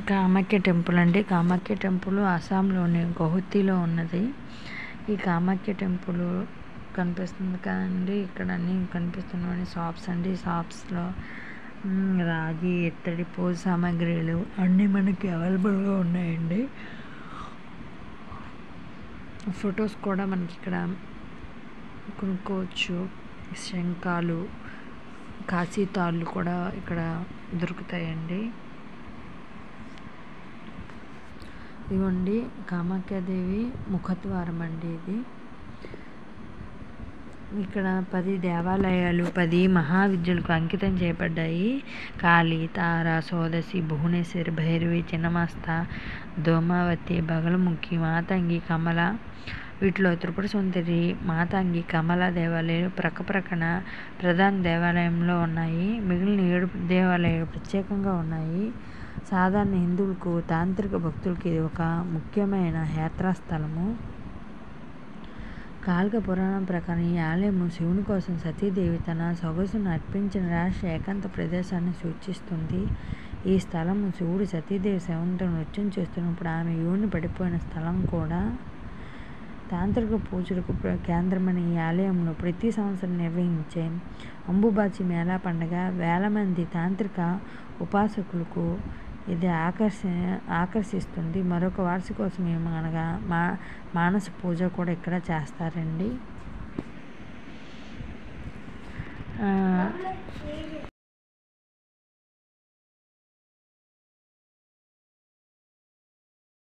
Kamakhya temple అండి. Kamakhya temple అస్సాంలోని గౌహతిలో ఉన్నది. ఈ కామాఖ్య టెంపుల్ కనిపిస్తుంది కదండి. ఇక్కడ అన్నీ కనిపిస్తున్నవన్నీ షాప్స్ అండి. షాప్స్లో రాగి, ఇత్తడి, పూజ సామాగ్రిలు అన్నీ మనకి అవైలబుల్గా ఉన్నాయండి. ఫొటోస్ కూడా మనకి ఇక్కడ కొనుక్కోవచ్చు. శంఖాలు, కాశీతాళ్ళు కూడా ఇక్కడ దొరుకుతాయండి. ఇవ్వండి కామాఖ్యాదేవి ముఖద్వారం అండి. ఇది ఇక్కడ 10 దేవాలయాలు 10 మహావిద్యలకు అంకితం చేయబడ్డాయి. కాళీ, తార, సోదసి, భువనేశ్వరి, భైరవి, చిన్నమస్త, ధూమావతి, బగలముఖి, మాతంగి, కమల, వీటిలో త్రిపుర సుందరి, మాతంగి, కమల దేవాలయాలు ప్రక్కన ప్రధాన దేవాలయంలో ఉన్నాయి. మిగిలిన 7 దేవాలయాలు ప్రత్యేకంగా ఉన్నాయి. సాధారణ హిందువులకు, తాంత్రిక భక్తులకి ఇది ఒక ముఖ్యమైన యాత్రాస్థలము. కాళిక పురాణం ప్రకారం ఈ ఆలయము శివుని కోసం సతీదేవి తన సొగసును అర్పించిన రాష్ట్ర ఏకాంత ప్రదేశాన్ని సూచిస్తుంది. ఈ స్థలము శివుడు సతీదేవి శవంతో నృత్యం చేస్తున్నప్పుడు ఆమె యోని పడిపోయిన స్థలం కూడా. తాంత్రిక పూజలకు కేంద్రమైన ఈ ఆలయంలో ప్రతి సంవత్సరం నిర్వహించే అంబుబాచి మేళా పండుగ వేల మంది తాంత్రిక ఉపాసకులకు ఇది ఆకర్షిస్తుంది. మరొక వార్షికోత్సవం అనగా మానస పూజ కూడా ఇక్కడ చేస్తారండి.